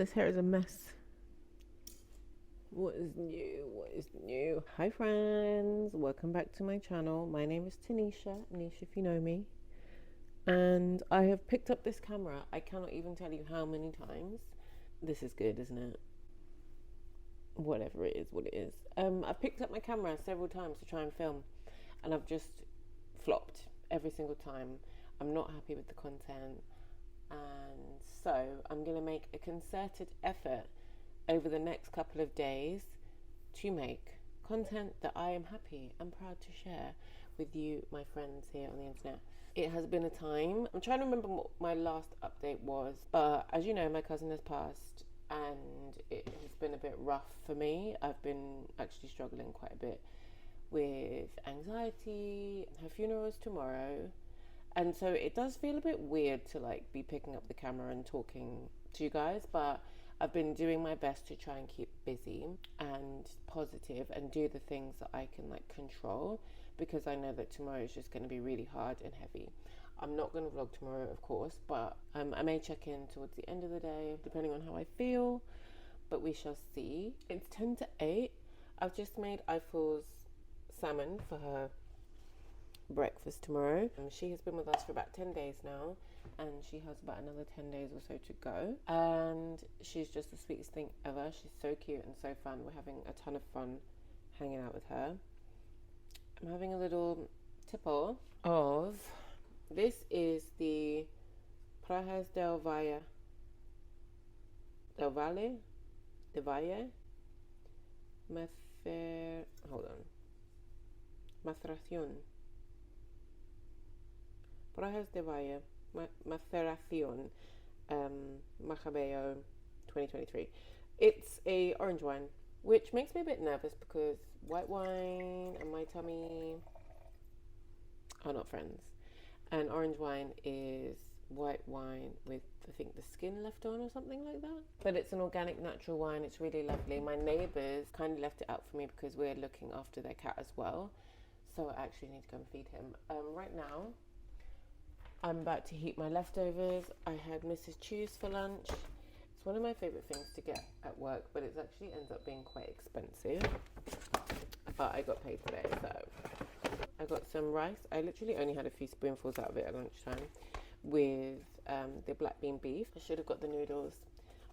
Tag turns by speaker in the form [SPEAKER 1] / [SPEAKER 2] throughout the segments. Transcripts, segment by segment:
[SPEAKER 1] this hair is a mess. What is new? What is new? Hi friends, welcome back to my channel. My name is Tanisha, Nisha if you know me. And I have picked up this camera. I cannot even tell you how many times. This is good, isn't it? Whatever it is, what it is. I've picked up my camera several times to try and film, and I've just flopped every single time. I'm not happy with the content, and so I'm going to make a concerted effort over the next couple of days to make content that I am happy and proud to share with you, my friends here on the internet. It has been a time. I'm trying to remember what my last update was, but as you know, my cousin has passed and it has been a bit rough for me. I've been actually struggling quite a bit with anxiety. Her funeral is tomorrow, and so it does feel a bit weird to like be picking up the camera and talking to you guys, but I've been doing my best to try and keep busy and positive and do the things that I can like control, because I know that tomorrow is just going to be really hard and heavy. I'm not going to vlog tomorrow, of course, but I may check in towards the end of the day, depending on how I feel, but we shall see. It's 10 to 8. I've just made Eiffel's salmon for her breakfast tomorrow. She has been with us for about 10 days now, and she has about another 10 days or so to go, and she's just the sweetest thing ever. She's so cute and so fun. We're having a ton of fun hanging out with her. I'm having a little tipple of, this is the 30'S del Valle, maceración. 30'S del Valle, maceración, Macabeo 2023. It's a orange wine, which makes me a bit nervous because white wine and my tummy are not friends. And orange wine is white wine with, I think, the skin left on or something like that. But it's an organic, natural wine. It's really lovely. My neighbours kindly left it out for me because we're looking after their cat as well. So I actually need to go and feed him. Right now, I'm about to heat my leftovers. I had Mrs. Chew's for lunch. It's one of my favourite things to get at work, but it actually ends up being quite expensive. But I got paid today, so I got some rice. I literally only had a few spoonfuls out of it at lunchtime with the black bean beef. I should have got the noodles.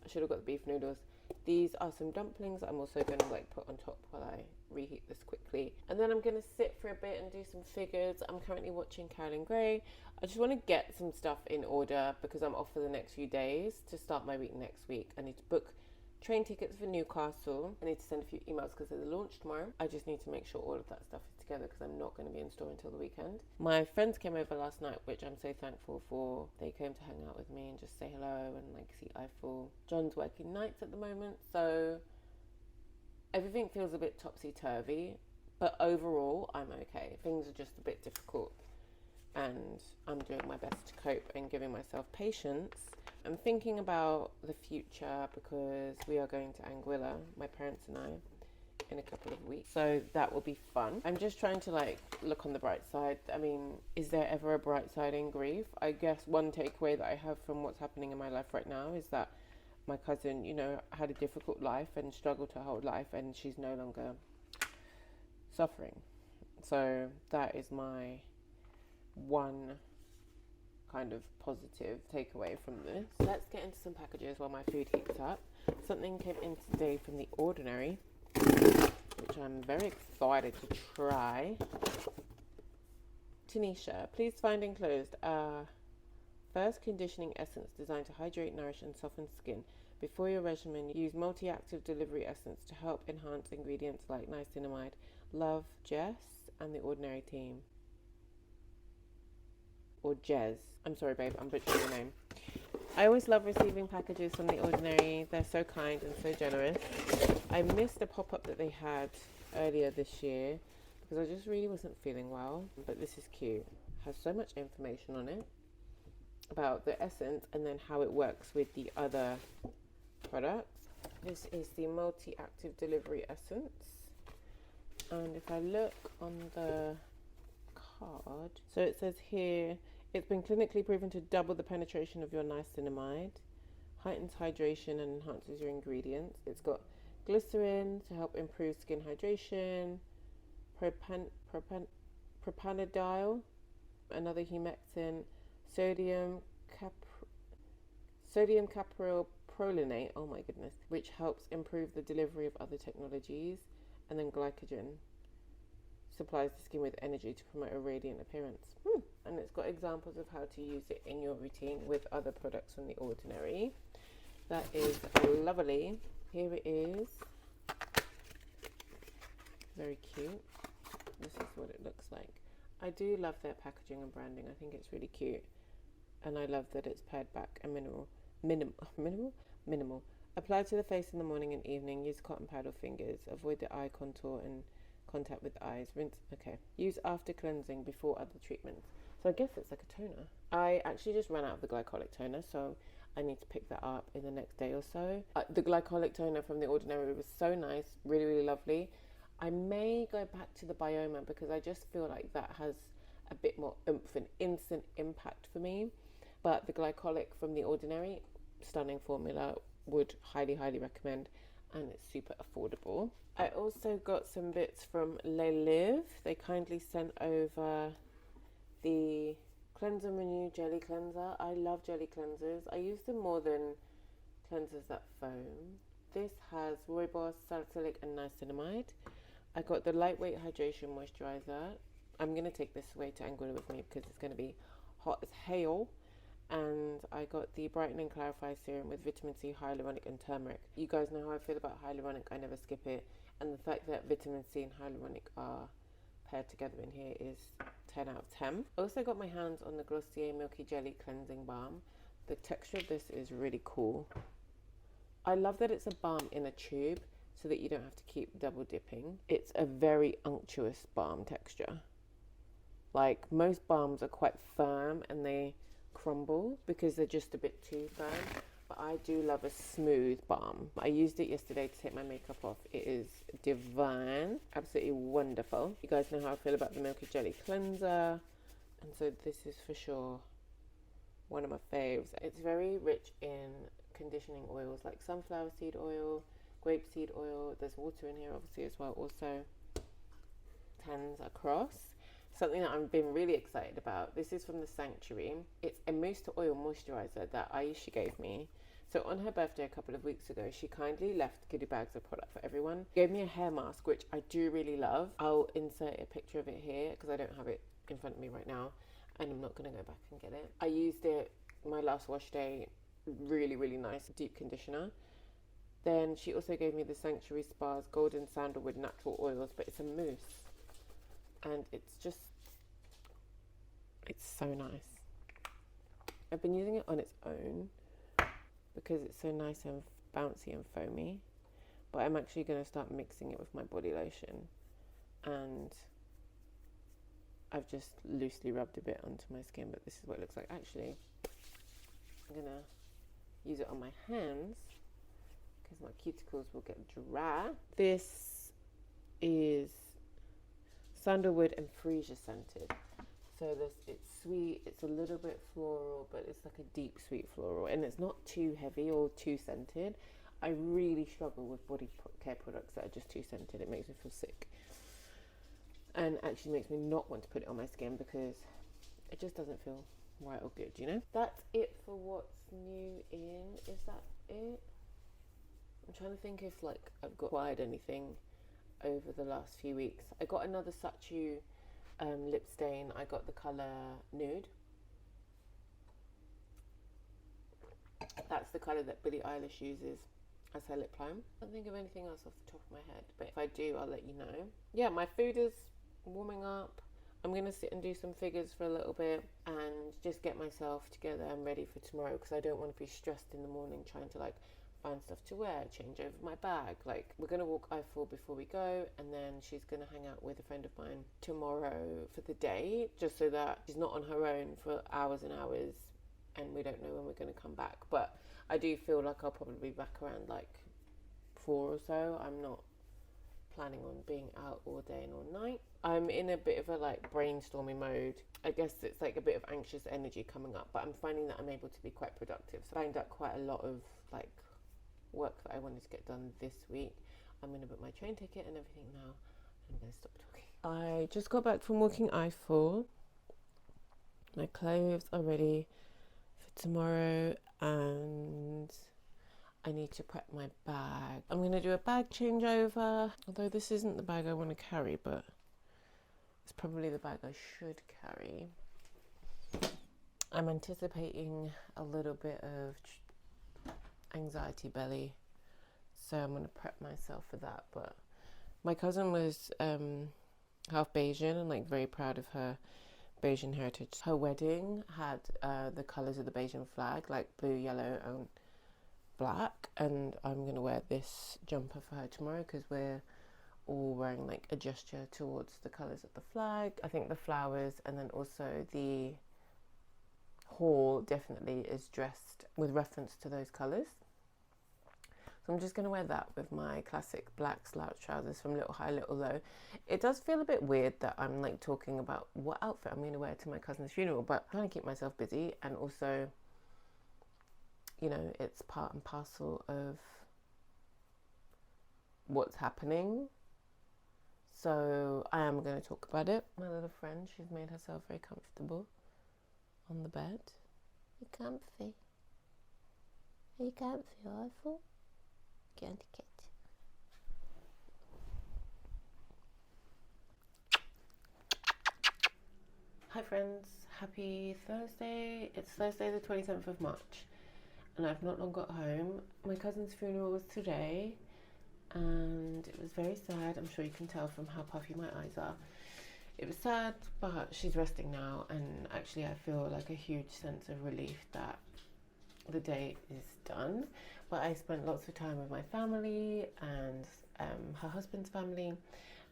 [SPEAKER 1] I should have got the beef noodles. These are some dumplings I'm also going to like put on top while I reheat this quickly. And then I'm going to sit for a bit and do some figures. I'm currently watching Carolyn Gray. I just want to get some stuff in order because I'm off for the next few days to start my week next week. I need to book train tickets for Newcastle. I need to send a few emails because there's a launch tomorrow. I just need to make sure all of that stuff is together because I'm not going to be in store until the weekend. My friends came over last night, which I'm so thankful for. They came to hang out with me and just say hello and like see Eiffel. John's working nights at the moment, so everything feels a bit topsy-turvy, but overall I'm okay. Things are just a bit difficult and I'm doing my best to cope and giving myself patience. I'm thinking about the future because we are going to Anguilla, my parents and I, in a couple of weeks. So that will be fun. I'm just trying to like look on the bright side. I mean, is there ever a bright side in grief? I guess one takeaway that I have from what's happening in my life right now is that my cousin, you know, had a difficult life and struggled her whole life, and she's no longer suffering. So that is my one kind of positive takeaway from this. Let's get into some packages while my food heats up. Something came in today from The Ordinary, which I'm very excited to try. Tanisha, please find enclosed first conditioning essence designed to hydrate, nourish and soften skin. Before your regimen, use multi-active delivery essence to help enhance ingredients like niacinamide. Love, Jess and The Ordinary team. Or Jez. I'm sorry, babe, I'm butchering your name. I always love receiving packages from The Ordinary. They're so kind and so generous. I missed a pop-up that they had earlier this year because I just really wasn't feeling well. But this is cute. It has so much information on it about the essence and then how it works with the other products. This is the multi-active delivery essence. And if I look on the card, so it says here, it's been clinically proven to double the penetration of your niacinamide, heightens hydration and enhances your ingredients. It's got glycerin to help improve skin hydration, propanediol, another humectant, sodium sodium capryl oh my goodness, which helps improve the delivery of other technologies, and then glycogen supplies the skin with energy to promote a radiant appearance. And it's got examples of how to use it in your routine with other products from The Ordinary. That is lovely. Here it is. Very cute. This is what it looks like. I do love their packaging and branding. I think it's really cute. And I love that it's pared back and minimal. Apply to the face in the morning and evening. Use cotton pad or fingers. Avoid the eye contour and contact with the eyes. Rinse. Okay. Use after cleansing before other treatments. So I guess it's like a toner. I actually just ran out of the glycolic toner, so I need to pick that up in the next day or so. The glycolic toner from The Ordinary was so nice. Really, really lovely. I may go back to the Bioma because I just feel like that has a bit more oomph and instant impact for me. But the glycolic from The Ordinary, stunning formula, would highly recommend, and it's super affordable. I also got some bits from Les Live. They kindly sent over the Cleanse and Renew Jelly Cleanser. I love jelly cleansers. I use them more than cleansers that foam. This has rooibos, salicylic and niacinamide. I got the lightweight hydration moisturizer. I'm going to take this away to Anguilla with me because it's going to be hot as hell. And I got the Brighten and Clarify Serum with vitamin C, hyaluronic and turmeric. You guys know how I feel about hyaluronic. I never skip it. And the fact that vitamin C and hyaluronic are paired together in here is 10 out of 10. I also got my hands on the Glossier Milky Jelly Cleansing Balm. The texture of this is really cool. I love that it's a balm in a tube so that you don't have to keep double dipping. It's a very unctuous balm texture. Like most balms are quite firm and they crumble because they're just a bit too firm, but I do love a smooth balm. I used it yesterday to take my makeup off. It is divine, absolutely wonderful. You guys know how I feel about the Milky Jelly Cleanser, and so this is for sure one of my faves. It's very rich in conditioning oils like sunflower seed oil, grapeseed oil. There's water in here obviously as well, also tans across. Something that I've been really excited about. This is from the Sanctuary. It's a mousse to oil moisturizer that Aisha gave me. So on her birthday a couple of weeks ago, she kindly left goodie bags of product for everyone. Gave me a hair mask, which I do really love. I'll insert a picture of it here because I don't have it in front of me right now, and I'm not going to go back and get it. I used it my last wash day. Really nice deep conditioner. Then she also gave me the Sanctuary Spa's Golden Sandalwood Natural Oils, but it's a mousse. And it's so nice. I've been using it on its own because it's so nice and bouncy and foamy, but I'm actually going to start mixing it with my body lotion, and I've just loosely rubbed a bit onto my skin, but this is what it looks like. Actually, I'm going to use it on my hands because my cuticles will get dry. This is sandalwood and freesia scented. So it's sweet, it's a little bit floral, but it's like a deep sweet floral, and it's not too heavy or too scented. I really struggle with body care products that are just too scented. It makes me feel sick, and actually makes me not want to put it on my skin because it just doesn't feel right or good, you know? That's it for what's new in. Is that it? I'm trying to think if like I've acquired anything over the last few weeks. I got another Sachu lip stain. I got the colour Nude. That's the colour that Billie Eilish uses as her lip balm. I don't think of anything else off the top of my head, but if I do, I'll let you know. Yeah, my food is warming up. I'm going to sit and do some figures for a little bit and just get myself together and ready for tomorrow, because I don't want to be stressed in the morning trying to like find stuff to wear, change over my bag. Like, we're going to walk I-4 before we go, and then she's going to hang out with a friend of mine tomorrow for the day, just so that she's not on her own for hours and hours, and we don't know when we're going to come back. But I do feel like I'll probably be back around like 4 or so. I'm not planning on being out all day and all night. I'm in a bit of a like brainstorming mode. I guess it's like a bit of anxious energy coming up, but I'm finding that I'm able to be quite productive. So I found out quite a lot of like work that I wanted to get done this week. I'm going to book my train ticket and everything now. I'm going to stop talking. I just got back from walking Eiffel. My clothes are ready for tomorrow and I need to prep my bag. I'm going to do a bag changeover, although this isn't the bag I want to carry, but it's probably the bag I should carry. I'm anticipating a little bit of anxiety belly, so I'm going to prep myself for that. But my cousin was half Bayesian and like very proud of her Bayesian heritage. Her wedding had the colours of the Bayesian flag, like blue, yellow and black, and I'm going to wear this jumper for her tomorrow because we're all wearing like a gesture towards the colours of the flag. I think the flowers and then also the hall definitely is dressed with reference to those colours. So I'm just going to wear that with my classic black slouch trousers from Little High Little Low. It does feel a bit weird that I'm like talking about what outfit I'm going to wear to my cousin's funeral, but I'm trying to keep myself busy, and also, you know, it's part and parcel of what's happening. So I am going to talk about it. My little friend, she's made herself very comfortable on the bed. You comfy? Are you comfy, Eiffel? Get on the kit. Hi friends, happy Thursday. It's Thursday the 27th of March and I've not long got home. My cousin's funeral was today and it was very sad. I'm sure you can tell from how puffy my eyes are. It was sad, but she's resting now, and actually I feel like a huge sense of relief that the day is done. But I spent lots of time with my family and her husband's family,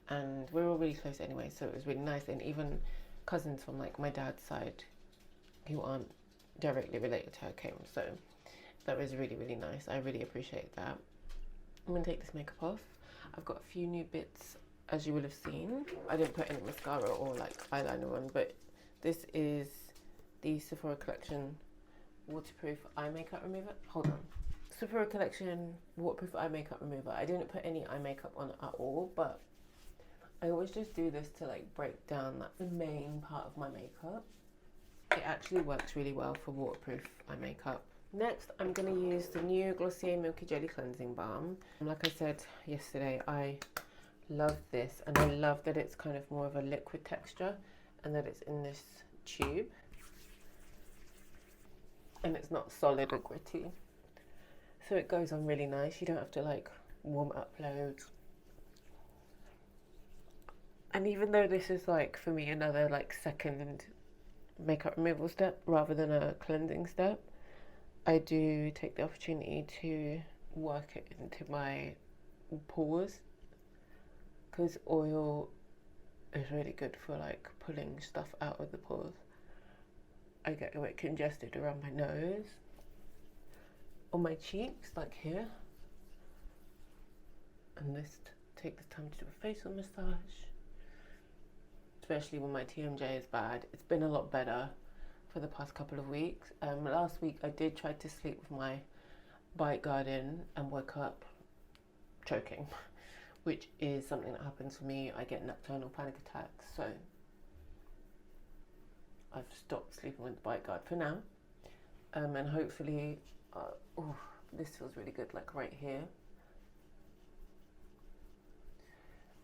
[SPEAKER 1] and we're all really close anyway, so it was really nice. And even cousins from like my dad's side who aren't directly related to her came, so that was really, really nice. I really appreciate that. I'm going to take this makeup off. I've got a few new bits, as you will have seen. I didn't put any mascara or like eyeliner on, but this is the Sephora Collection waterproof eye makeup remover. Hold on. Sephora Collection waterproof eye makeup remover. I didn't put any eye makeup on at all, but I always just do this to like break down the main part of my makeup. It actually works really well for waterproof eye makeup. Next, I'm going to use the new Glossier Milky Jelly Cleansing Balm. Like I said yesterday, I love this, and I love that it's kind of more of a liquid texture and that it's in this tube and it's not solid or gritty. So it goes on really nice. You don't have to like warm up loads. And even though this is like for me another like second makeup removal step rather than a cleansing step, I do take the opportunity to work it into my pores, because oil is really good for like pulling stuff out of the pores. I get a bit congested around my nose, on my cheeks, like here, and just take the time to do a facial massage, especially when my TMJ is bad. It's been a lot better for the past couple of weeks. Last week I did try to sleep with my bike guard in and woke up choking, which is something that happens for me. I get nocturnal panic attacks, so I've stopped sleeping with the bike guard for now, and hopefully this feels really good, like right here.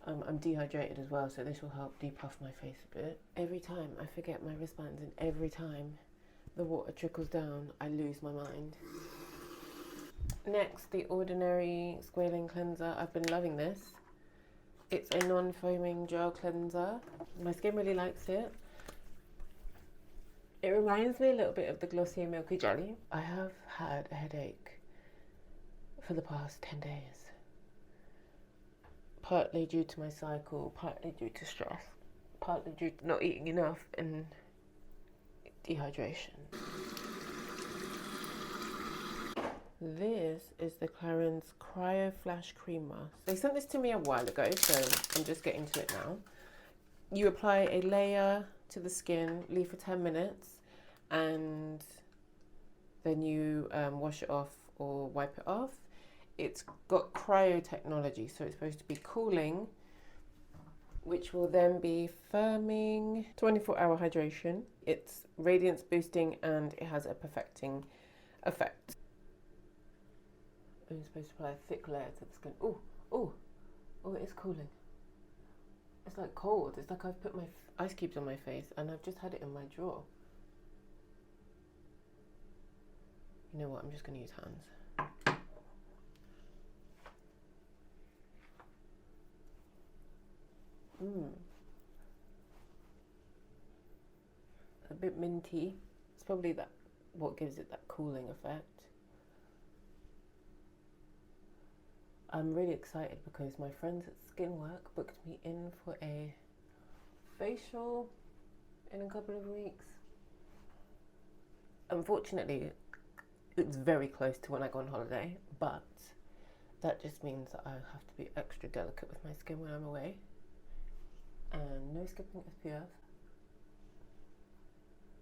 [SPEAKER 1] I'm dehydrated as well, so this will help depuff my face a bit. Every time I forget my wristbands, and every time the water trickles down, I lose my mind. Next, the Ordinary Squalane Cleanser. I've been loving this. It's a non-foaming gel cleanser. My skin really likes it. It reminds me a little bit of the Glossier Milky Jelly. I have had a headache for the past 10 days. Partly due to my cycle, partly due to stress, partly due to not eating enough and dehydration. This is the Clarins Cryo Flash Cream Mask. They sent this to me a while ago, so I'm just getting to it now. You apply a layer to the skin, leave for 10 minutes, and then you wash it off or wipe it off. It's got cryo technology, so it's supposed to be cooling, which will then be firming, 24-hour hydration. It's radiance boosting and it has a perfecting effect. I'm supposed to apply a thick layer to the skin. Oh, oh, oh, it is cooling. It's like cold. It's like I've put my ice cubes on my face and I've just had it in my drawer. You know what? I'm just going to use hands. A bit minty. It's probably that what gives it that cooling effect. I'm really excited because my friends at Skinwork booked me in for a facial in a couple of weeks. Unfortunately, it's very close to when I go on holiday, but that just means that I have to be extra delicate with my skin when I'm away. And no skipping SPF,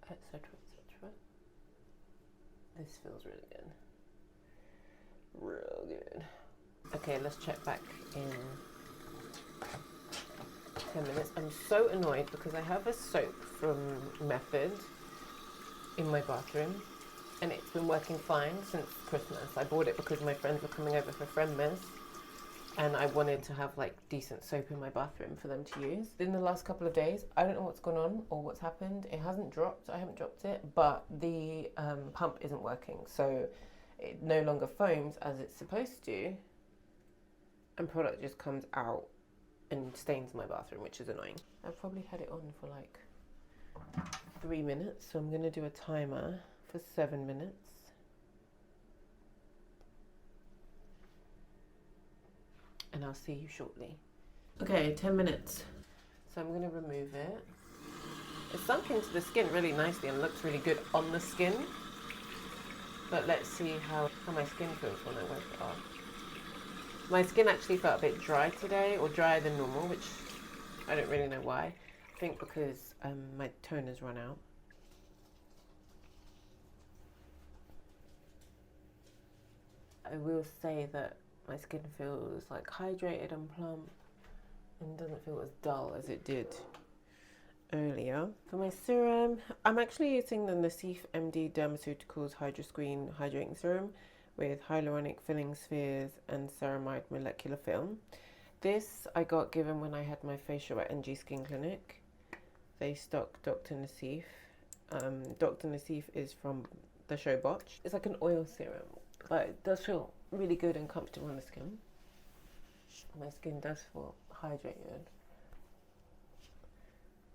[SPEAKER 1] etc, etc. This feels really good. Real good. Okay, let's check back in 10 minutes. I'm so annoyed because I have a soap from Method in my bathroom and it's been working fine since Christmas. I bought it because my friends were coming over for Friendmas and I wanted to have like decent soap in my bathroom for them to use. In the last couple of days, I don't know what's gone on or what's happened. It hasn't dropped, I haven't dropped it, but the pump isn't working. So it no longer foams as it's supposed to. And product just comes out and stains my bathroom, which is annoying. I've probably had it on for like 3 minutes, so I'm gonna do a timer for 7 minutes. And I'll see you shortly. Okay, 10 minutes. So I'm gonna remove it. It's sunk into the skin really nicely and looks really good on the skin. But let's see how my skin feels when I wipe it off. My skin actually felt a bit dry today, or drier than normal, which I don't really know why. I think because my toner's run out. I will say that my skin feels like hydrated and plump and doesn't feel as dull as it did earlier. For my serum, I'm actually using the Nassif MD Dermaceuticals Hydroscreen Hydrating Serum with hyaluronic filling spheres and ceramide molecular film. This I got given when I had my facial at NG Skin Clinic. They stock Dr. Nassif. Dr. Nassif is from the show Botch. It's like an oil serum, but it does feel really good and comfortable on the skin. My skin does feel hydrated.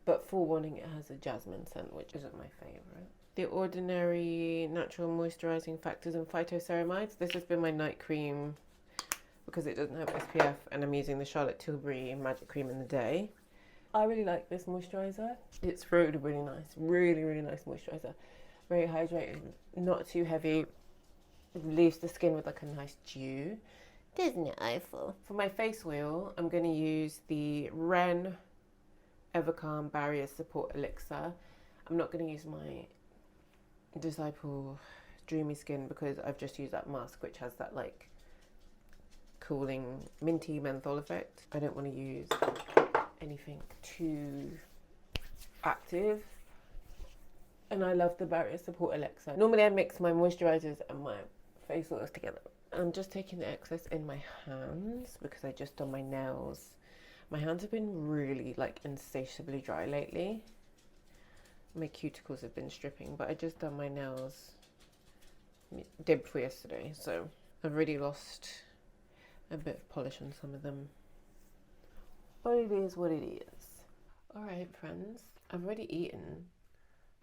[SPEAKER 1] But forewarning, it has a jasmine scent, which isn't my favourite. The Ordinary Natural Moisturising Factors and Phytoceramides. This has been my night cream because it doesn't have SPF and I'm using the Charlotte Tilbury Magic Cream in the day. I really like this moisturiser. It's really, really nice. Really, really nice moisturiser. Very hydrated, not too heavy. Leaves the skin with like a nice dew. Doesn't it, Eiffel? For my face oil, I'm going to use the Ren Evercalm Barrier Support Elixir. I'm not going to use my Disciple Dreamy Skin because I've just used that mask which has that like cooling minty menthol effect. I don't want to use anything too active. And I love the Barrier Support Elixir. Normally I mix my moisturisers and my face oils together. I'm just taking the excess in my hands because I just done my nails. My hands have been really like insatiably dry lately. My cuticles have been stripping, but I just done my nails day before yesterday, so I've already lost a bit of polish on some of them. But it is what it is. Alright friends, I've already eaten,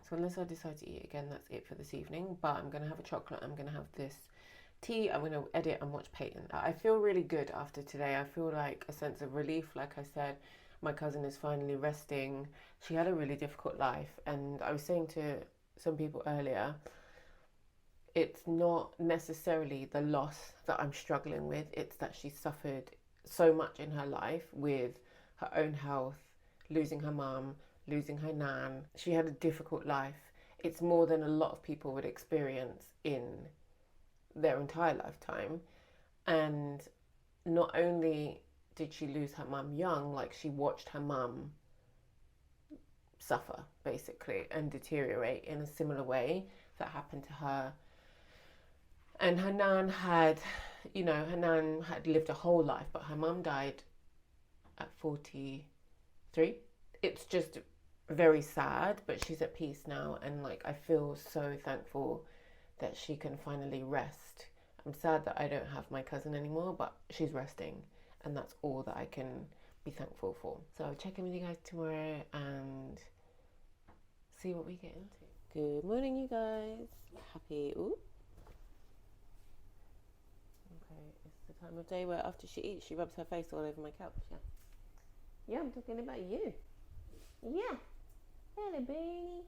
[SPEAKER 1] so unless I decide to eat again, that's it for this evening. But I'm going to have a chocolate, I'm going to have this tea, I'm going to edit and watch Peyton. I feel really good after today. I feel like a sense of relief. Like I said, my cousin is finally resting. She had a really difficult life, and I was saying to some people earlier, it's not necessarily the loss that I'm struggling with. It's that she suffered so much in her life with her own health, losing her mum, losing her nan. She had a difficult life. It's more than a lot of people would experience in their entire lifetime. And not only did she lose her mum young, like she watched her mum suffer basically and deteriorate in a similar way that happened to her. And her nan had, her nan had lived a whole life, but her mum died at 43. It's just very sad, but she's at peace now, and like I feel so thankful that she can finally rest. I'm sad that I don't have my cousin anymore, but she's resting, and that's all that I can be thankful for. So I'll check in with you guys tomorrow and see what we get into. Good morning, you guys. Happy Okay, it's the time of day where after she eats, she rubs her face all over my couch. Yeah, I'm talking about you. Yeah. Hello, baby.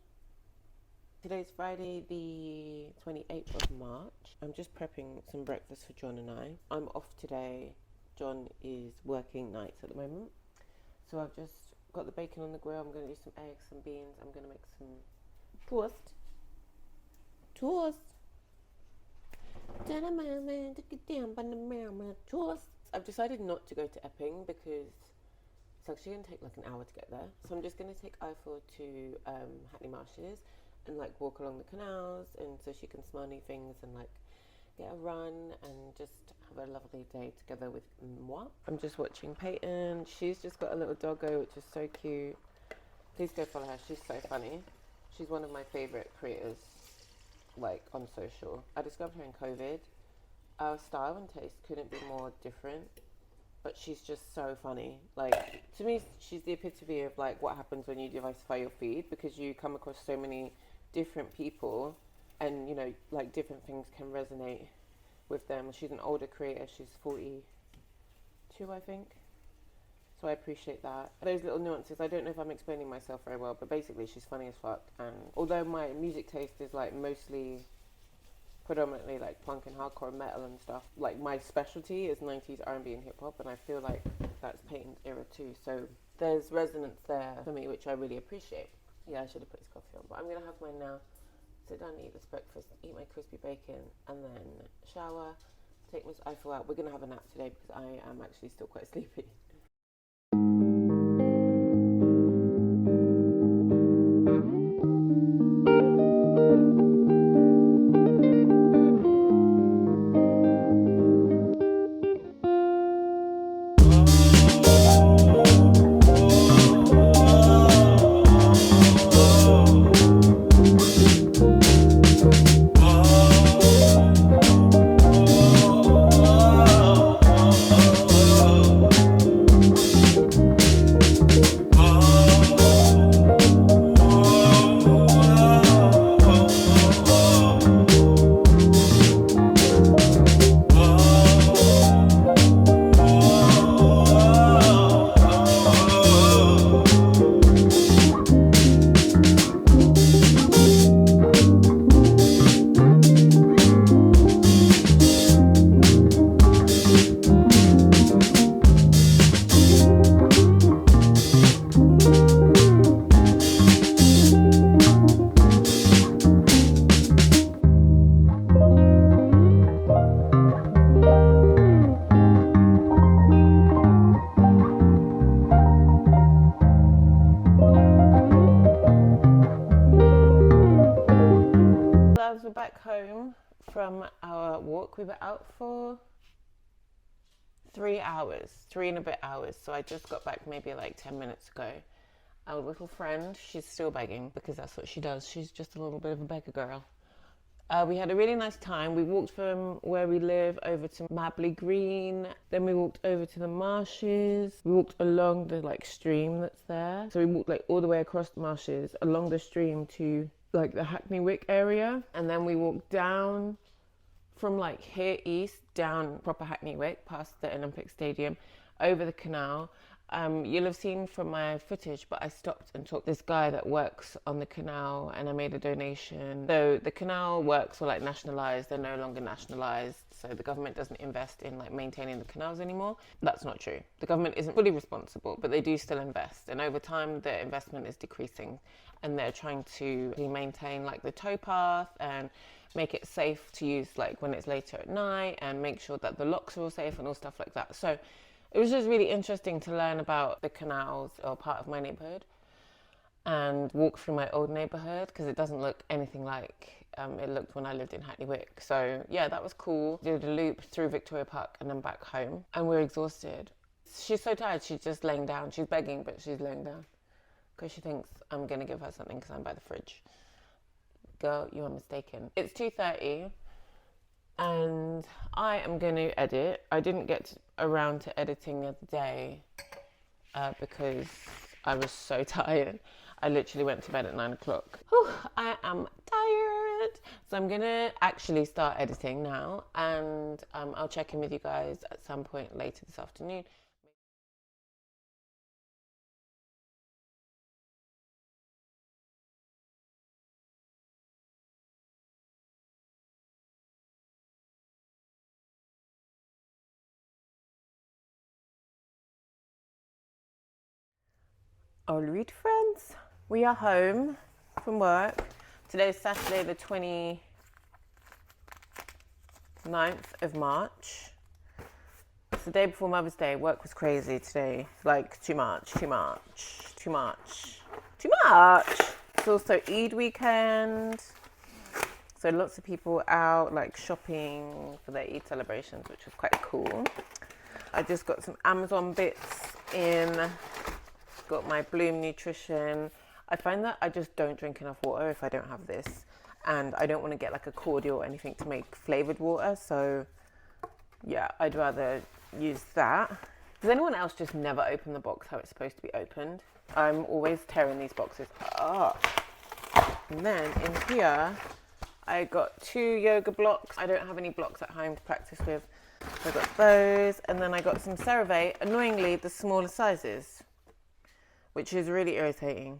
[SPEAKER 1] Today's Friday, the 28th of March. I'm just prepping some breakfast for John and I. I'm off today. John is working nights at the moment. So I've just got the bacon on the grill. I'm going to do some eggs, some beans. I'm going to make some toast. I've decided not to go to Epping because it's actually going to take like an hour to get there. So I'm just going to take Eiffel to Hackney Marshes and like walk along the canals, and so she can smell new things and like get a run and just have a lovely day together with moi. I'm just watching Peyton. She's just got a little doggo, which is so cute. Please go follow her. She's so funny. She's one of my favorite creators, like on social. I discovered her in COVID. Our style and taste couldn't be more different, but she's just so funny. Like, to me, she's the epitome of like what happens when you diversify your feed, because you come across so many different people, and like different things can resonate with them. She's an older creator. She's 42, I think. So I appreciate that. Those little nuances, I don't know if I'm explaining myself very well, but basically she's funny as fuck. And although my music taste is like mostly predominantly like punk and hardcore metal and stuff, like my specialty is 90s R&B and hip hop, and I feel like that's Peyton's era too. So there's resonance there for me, which I really appreciate. Yeah, I should have put his coffee on, but I'm gonna have mine now. Sit down and eat this breakfast, eat my crispy bacon, and then shower, take Miss Eiffel out. We're gonna have a nap today because I am actually still quite sleepy. We're back home from our walk. We were out for 3 hours, 3 and a bit hours. So I just got back maybe like 10 minutes ago. Our little friend, she's still begging because that's what she does. She's just a little bit of a beggar girl. We had a really nice time. We walked from where we live over to Mabley Green. Then we walked over to the marshes. We walked along the like stream that's there. So we walked like all the way across the marshes, along the stream to like the Hackney Wick area. And then we walked down from like here east, down proper Hackney Wick, past the Olympic Stadium, over the canal. You'll have seen from my footage, but I stopped and talked to this guy that works on the canal, and I made a donation. So the canal works were like nationalised, they're no longer nationalised, so the government doesn't invest in like maintaining the canals anymore. That's not true. The government isn't fully responsible, but they do still invest, and over time their investment is decreasing, and they're trying to maintain like the towpath and make it safe to use like when it's later at night, and make sure that the locks are all safe and all stuff like that. So it was just really interesting to learn about the canals, or part of my neighbourhood, and walk through my old neighbourhood, because it doesn't look anything like it looked when I lived in Hackney Wick. So yeah, that was cool. Did a loop through Victoria Park and then back home, and we're exhausted. She's so tired, she's just laying down. She's begging, but she's laying down because she thinks I'm going to give her something because I'm by the fridge. Girl, you are mistaken. It's 2:30. And I am going to edit. I didn't get around to editing the other day because I was so tired. I literally went to bed at 9 o'clock. Whew, I am tired. So I'm going to actually start editing now, and I'll check in with you guys at some point later this afternoon. All right, friends, we are home from work. Today is Saturday the 29th of March. It's the day before Mother's Day. Work was crazy today. Like, too much. It's also Eid weekend. So lots of people out, like, shopping for their Eid celebrations, which was quite cool. I just got some Amazon bits in. Got my Bloom Nutrition. I find that I just don't drink enough water if I don't have this, and I don't want to get like a cordial or anything to make flavoured water, so yeah, I'd rather use that. Does anyone else just never open the box how it's supposed to be opened? I'm always tearing these boxes up. And then in here I got 2 yoga blocks. I don't have any blocks at home to practice with, so I got those, and then I got some CeraVe, annoyingly the smaller sizes, which is really irritating.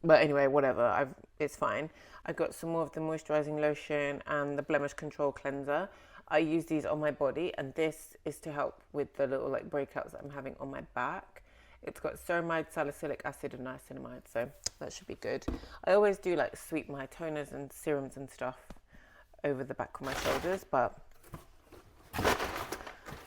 [SPEAKER 1] But anyway, whatever, it's fine. I got some more of the moisturising lotion and the blemish control cleanser. I use these on my body, and this is to help with the little like breakouts that I'm having on my back. It's got ceramide, salicylic acid and niacinamide, so that should be good. I always do like sweep my toners and serums and stuff over the back of my shoulders, but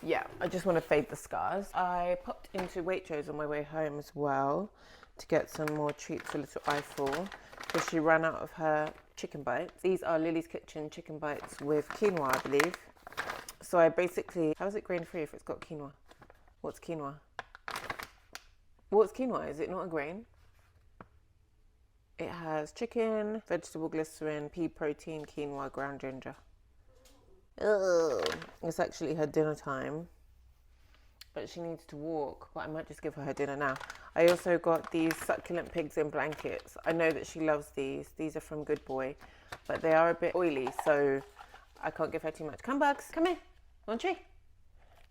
[SPEAKER 1] yeah, I just want to fade the scars. I popped into Waitrose on my way home as well to get some more treats for little Eiffel, because she ran out of her chicken bites. These are Lily's Kitchen chicken bites with quinoa, I believe. So I basically, how is it grain free if it's got quinoa? What's quinoa? What's quinoa? Is it not a grain? It has chicken, vegetable glycerin, pea protein, quinoa, ground ginger. Ugh. It's actually her dinner time, but she needs to walk, but I might just give her dinner now. I also got these succulent pigs in blankets. I know that she loves these. These are from Good Boy, but they are a bit oily, so I can't give her too much. Come, Bugs, come here. You want a treat?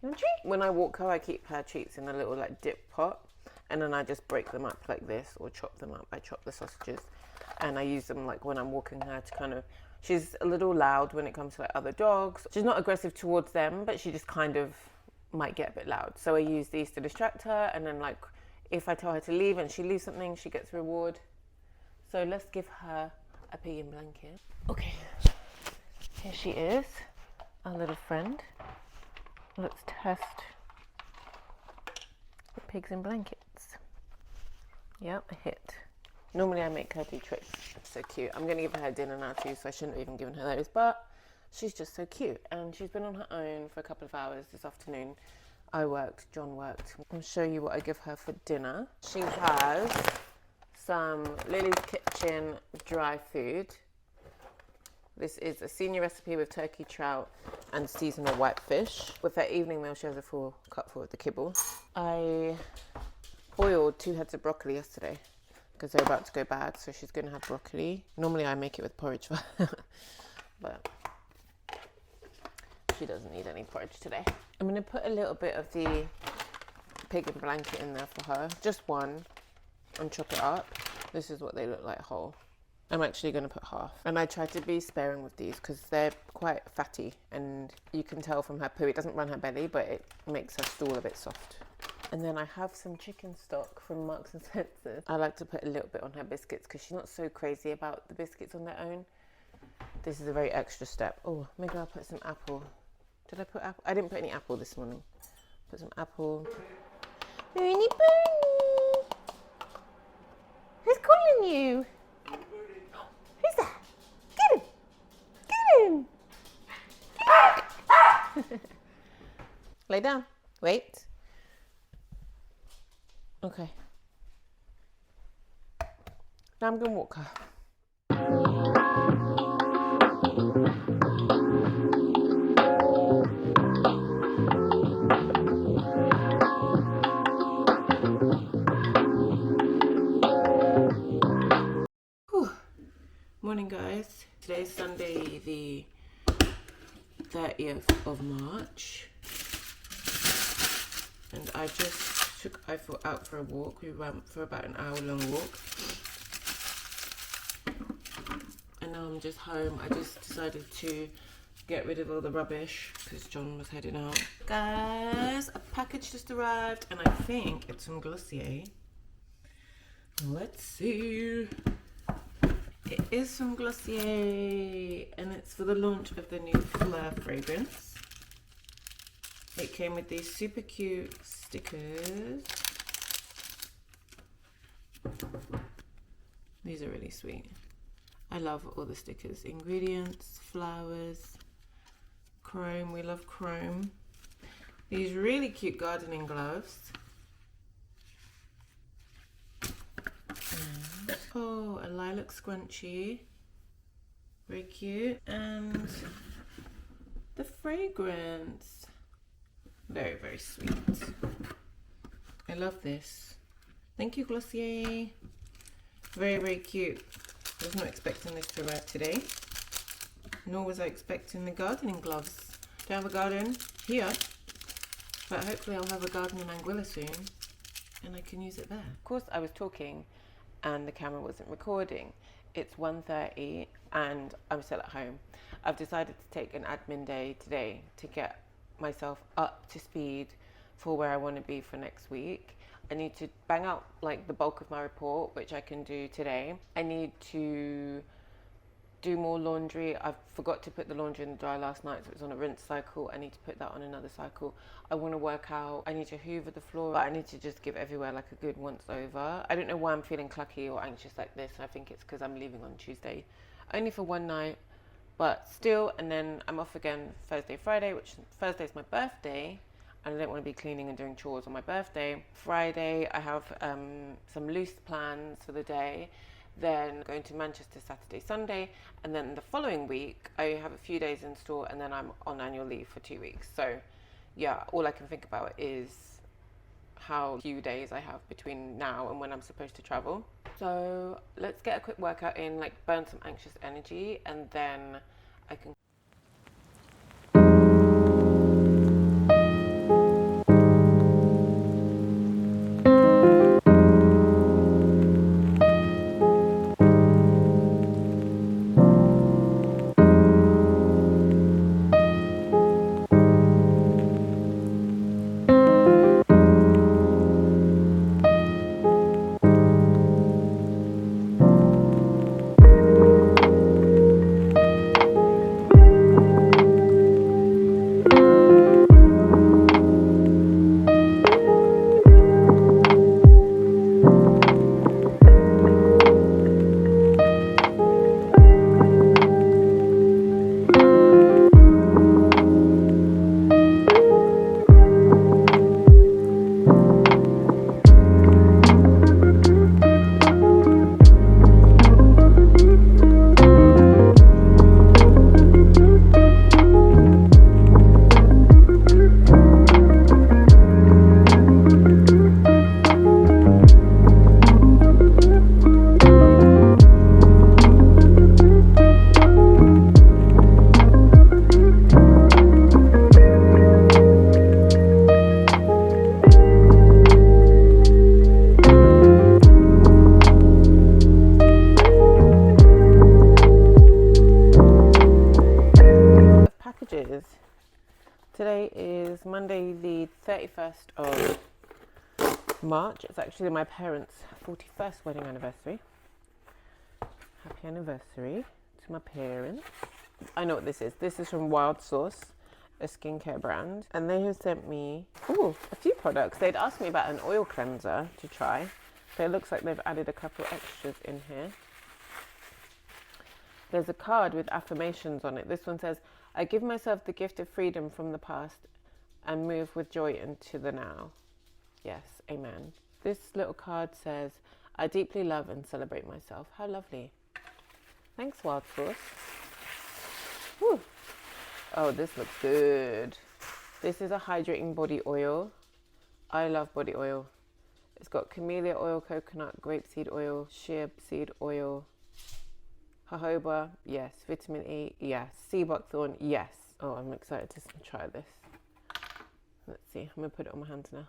[SPEAKER 1] You want a treat? When I walk her, I keep her treats in a little like dip pot, and then I just break them up like this, or chop them up. I chop the sausages, and I use them like when I'm walking her to kind of, she's a little loud when it comes to like other dogs. She's not aggressive towards them, but she just kind of might get a bit loud. So I use these to distract her, and then like if I tell her to leave and she leaves something, she gets a reward. So let's give her a pig in blanket. Okay, here she is, our little friend. Let's test the pigs in blankets. Yep, a hit. Normally I make her do tricks. So cute. I'm going to give her dinner now too, so I shouldn't have even given her those, but she's just so cute, and she's been on her own for a couple of hours this afternoon. I worked, John worked. I'll show you what I give her for dinner. She has some Lily's Kitchen dry food. This is a senior recipe with turkey, trout and seasonal whitefish. With her evening meal, she has a full cupful of the kibble. I boiled 2 heads of broccoli yesterday because they're about to go bad, so she's going to have broccoli. Normally I make it with porridge for her, but she doesn't need any porridge today. I'm going to put a little bit of the pig and blanket in there for her, just one, and chop it up. This is what they look like whole. I'm actually going to put half. And I try to be sparing with these because they're quite fatty, and you can tell from her poo, it doesn't run her belly, but it makes her stool a bit soft. And then I have some chicken stock from Marks and Spencer. I like to put a little bit on her biscuits because she's not so crazy about the biscuits on their own. This is a very extra step. Oh, maybe I'll put some apple. Did I put apple? I didn't put any apple this morning. Put some apple. Moony Boony! Who's calling you? Who's that? Get him! Get him! Lay down. Wait. Okay. Now I'm going to walk her. Morning guys, today's Sunday the 30th of March and I just took Eiffel out for a walk. We went for about an hour long walk and now I'm just home. I just decided to get rid of all the rubbish because John was heading out. Guys, a package just arrived and I think it's from Glossier. Let's see. It is from Glossier and it's for the launch of the new Fleur fragrance. It came with these super cute stickers. These are really sweet. I love all the stickers. Ingredients, flowers, chrome. We love chrome. These really cute gardening gloves. Oh, a lilac scrunchie. Very cute. And the fragrance. Very, very sweet. I love this. Thank you, Glossier. Very, very cute. I was not expecting this to arrive today. Nor was I expecting the gardening gloves. Don't have a garden here. But hopefully I'll have a garden in Anguilla soon. And I can use it there. Of course, I was talking and the camera wasn't recording. It's 1:30 and I'm still at home. I've decided to take an admin day today to get myself up to speed for where I want to be for next week. I need to bang out like the bulk of my report, which I can do today. I need to do more laundry. I forgot to put the laundry in the dryer last night, so it was on a rinse cycle. I need to put that on another cycle. I want to work out. I need to hoover the floor, but I need to just give everywhere like a good once over. I don't know why I'm feeling clucky or anxious like this. I think it's because I'm leaving on Tuesday, only for one night, but still. And then I'm off again Thursday, Friday, which Thursday's my birthday. And I don't want to be cleaning and doing chores on my birthday. Friday, I have some loose plans for the day. Then going to Manchester Saturday, Sunday, and then the following week I have a few days in store and then I'm on annual leave for 2 weeks. So yeah, all I can think about is how few days I have between now and when I'm supposed to travel. So let's get a quick workout in, like burn some anxious energy, and then I can the 31st of March. It's actually my parents' 41st wedding anniversary. Happy anniversary to my parents. I know what this is. This is from Wild Source, a skincare brand. And they have sent me, a few products. They'd asked me about an oil cleanser to try. So it looks like they've added a couple extras in here. There's a card with affirmations on it. This one says, I give myself the gift of freedom from the past and move with joy into the now. Yes, amen. This little card says, I deeply love and celebrate myself. How lovely. Thanks, Wild Source. Whew. Oh, this looks good. This is a hydrating body oil. I love body oil. It's got camellia oil, coconut, grapeseed oil, shea seed oil, jojoba, yes. Vitamin E, yes. Sea buckthorn, yes. Oh, I'm excited to try this. Let's see. I'm going to put it on my hands now.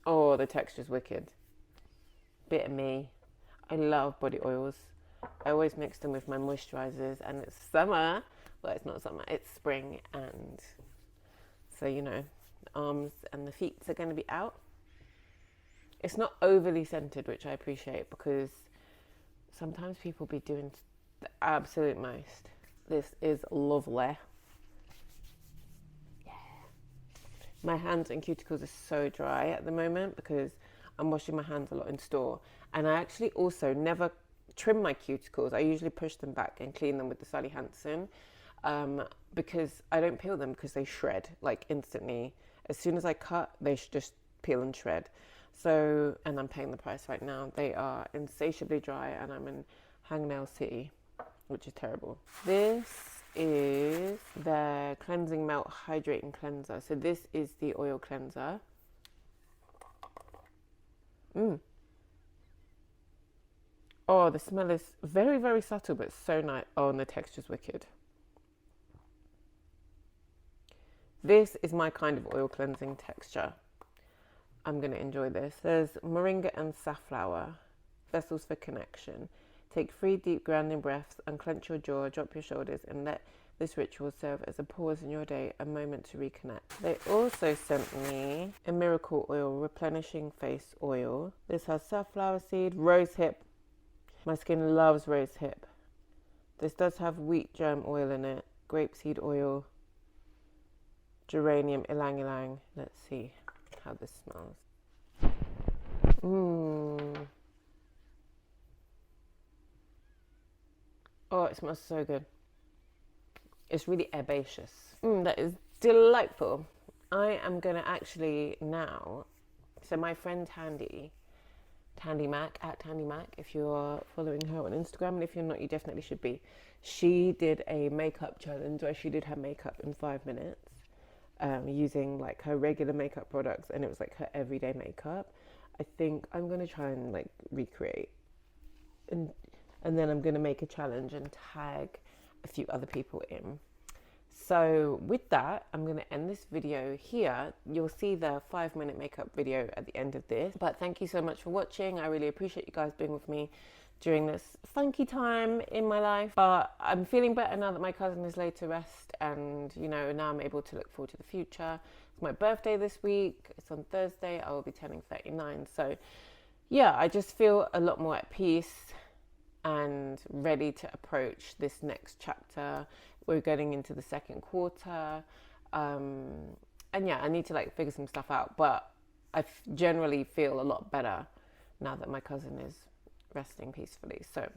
[SPEAKER 1] Oh, the texture's wicked. Bit of me. I love body oils. I always mix them with my moisturizers, and it's summer. Well, it's not summer, it's spring, and so, you know, the arms and the feet are going to be out. It's not overly scented, which I appreciate, because sometimes people be doing the absolute most. This is lovely. Yeah. My hands and cuticles are so dry at the moment because I'm washing my hands a lot in store. And I actually also never trim my cuticles. I usually push them back and clean them with the Sally Hansen, because I don't peel them because they shred like instantly. As soon as I cut, they just peel and shred. So, and I'm paying the price right now. They are insatiably dry, and I'm in Hangnail City, which is terrible. This is their Cleansing Melt Hydrating Cleanser. So this is the oil cleanser. Oh, the smell is very, very subtle, but so nice. Oh, and the texture's wicked. This is my kind of oil cleansing texture. I'm going to enjoy this. There's moringa and safflower, vessels for connection. Take 3 deep grounding breaths, unclench your jaw, drop your shoulders, and let this ritual serve as a pause in your day, a moment to reconnect. They also sent me a miracle oil, replenishing face oil. This has safflower seed, rose hip. My skin loves rose hip. This does have wheat germ oil in it, grapeseed oil, geranium ylang ylang. Let's see how this smells. Oh, it smells so good. It's really herbaceous. That is delightful. I am going to actually now, so my friend Tandy Mac, at Tandy Mac, if you're following her on Instagram, and if you're not, you definitely should be. She did a makeup challenge where she did her makeup in 5 minutes, using like her regular makeup products, and it was like her everyday makeup. I think I'm going to try and like recreate, and then I'm going to make a challenge and tag a few other people in. So with that, I'm going to end this video here. You'll see the 5-minute makeup video at the end of this. But thank you so much for watching. I really appreciate you guys being with me during this funky time in my life. But I'm feeling better now that my cousin is laid to rest, and you know, now I'm able to look forward to the future. It's my birthday this week. It's on Thursday. I will be turning 39. So yeah, I just feel a lot more at peace and ready to approach this next chapter. We're getting into the second quarter, and yeah, I need to like figure some stuff out, but I generally feel a lot better now that my cousin is resting peacefully. So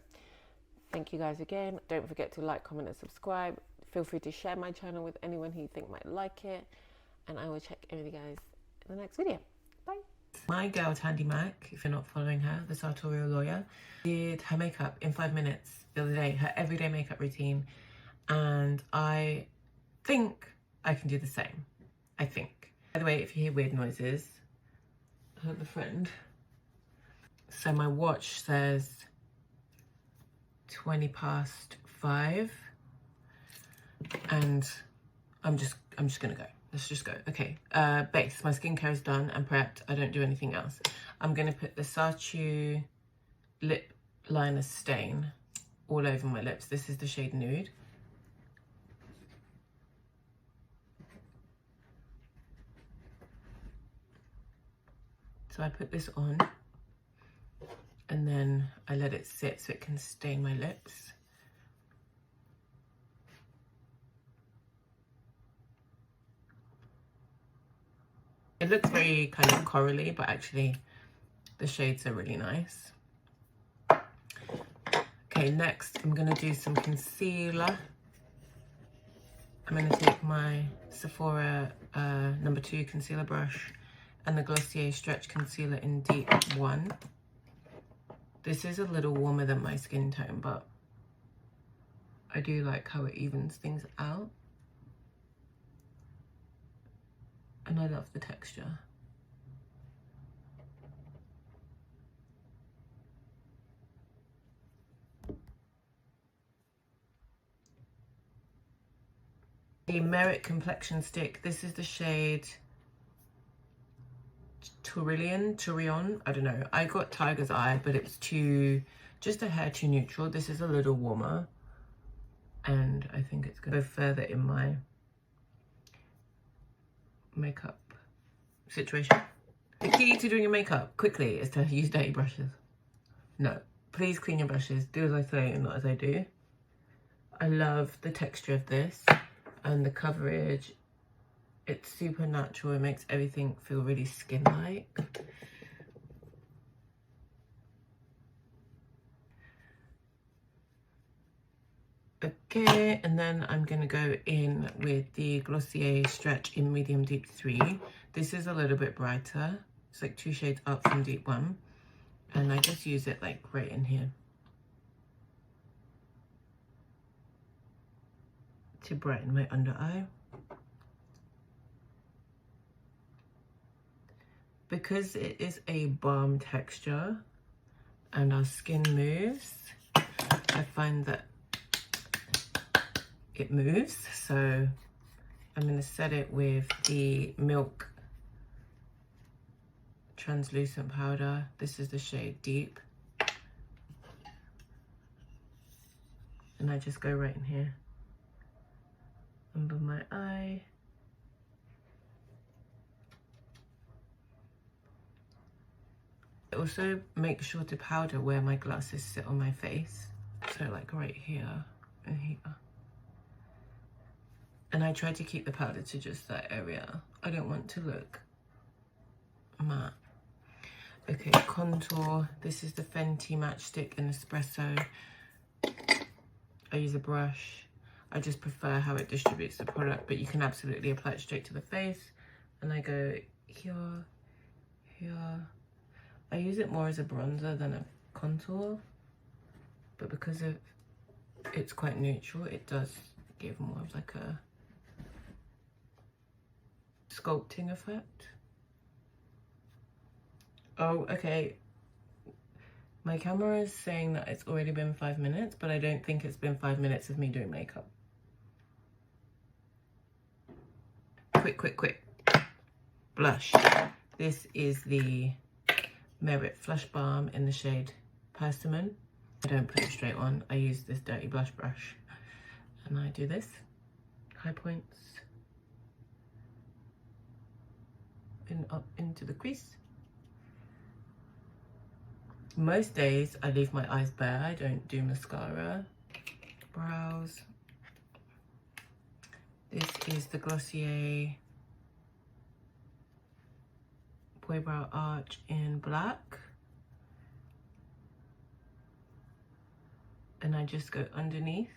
[SPEAKER 1] thank you guys again. Don't forget to like, comment and subscribe. Feel free to share my channel with anyone who you think might like it, and I will check in with you guys in the next video. Bye. My girl Tandy Mac, if you're not following her, the sartorial lawyer, did her makeup in 5 minutes the other day, her everyday makeup routine, and I think I can do the same. I think. By the way, if you hear weird noises, I have a friend. So my watch says 5:20, and I'm just gonna go. Let's just go. Okay, base. My skincare is done and prepped. I don't do anything else. I'm gonna put the Saatchi lip liner stain all over my lips. This is the shade Nude. So I put this on and then I let it sit so it can stain my lips. It looks very kind of corally, but actually the shades are really nice. Okay, next I'm gonna do some concealer. I'm gonna take my Sephora number 2 concealer brush and the Glossier Stretch Concealer in Deep 1. This is a little warmer than my skin tone, but I do like how it evens things out. And I love the texture. The Merit Complexion Stick. This is the shade Turion, I don't know. I got Tiger's Eye, but it's just a hair too neutral. This is a little warmer. And I think it's gonna go further in my makeup situation. The key to doing your makeup quickly is to use dirty brushes. No, please clean your brushes. Do as I say and not as I do. I love the texture of this and the coverage. It's super natural. It makes everything feel really skin-like. Okay, and then I'm gonna go in with the Glossier Stretch in Medium Deep 3. This is a little bit brighter. It's like 2 shades up from Deep 1. And I just use it like right in here to brighten my under eye. Because it is a balm texture and our skin moves, I find that it moves. So I'm going to set it with the Milk translucent powder. This is the shade Deep. And I just go right in here, under my eye. Also make sure to powder where my glasses sit on my face. So like right here and here. And I try to keep the powder to just that area. I don't want to look matte. Okay, contour. This is the Fenty Matchstick in Espresso. I use a brush. I just prefer how it distributes the product, but you can absolutely apply it straight to the face. And I go here, here. I use it more as a bronzer than a contour, but because it's quite neutral, it does give more of like a sculpting effect. Oh, okay. My camera is saying that it's already been 5 minutes, but I don't think it's been 5 minutes of me doing makeup. Quick. Blush. This is the Merit Flush Balm in the shade Persimmon. I don't put it straight on. I use this dirty blush brush. And I do this. High points. And up into the crease. Most days I leave my eyes bare. I don't do mascara. Brows. This is the Glossier Boy Brow Arch in black. And I just go underneath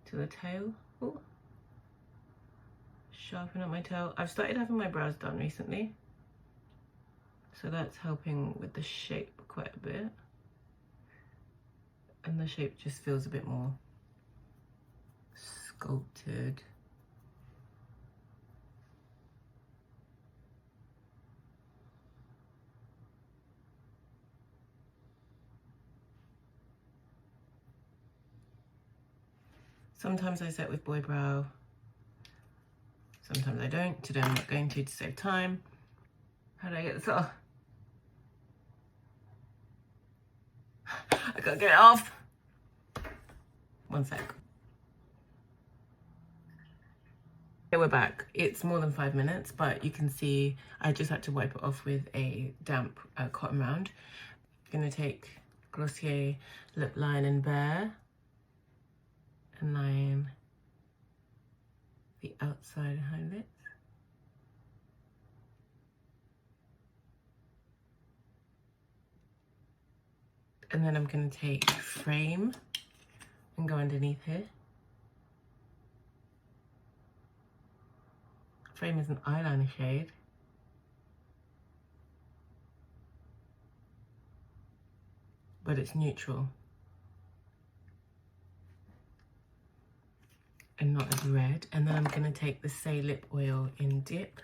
[SPEAKER 1] to the tail. Ooh. Sharpen up my tail. I've started having my brows done recently, so that's helping with the shape quite a bit. And the shape just feels a bit more sculpted. Sometimes I set with Boy Brow, sometimes I don't. Today I'm not going to save time. How do I get this off? gotta get it off. One sec. Okay, we're back. It's more than 5 minutes, but you can see I just had to wipe it off with a damp cotton round. I'm gonna take Glossier Lip Line and Bare and line the outside of it. And then I'm gonna take Frame and go underneath here. Frame is an eyeliner shade. But it's neutral. And not as red. And then I'm gonna take the Say Lip Oil in Dip.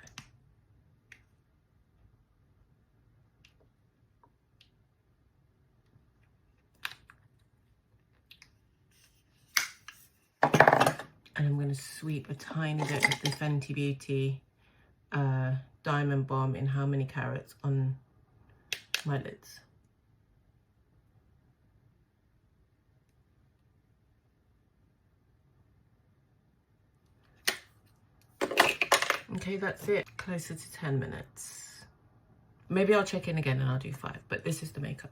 [SPEAKER 1] And I'm gonna sweep a tiny bit of the Fenty Beauty Diamond Bomb in How Many Carats on my lids. Okay, that's it. Closer to 10 minutes. Maybe I'll check in again and I'll do 5, but this is the makeup.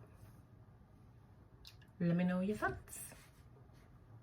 [SPEAKER 1] Let me know your thoughts.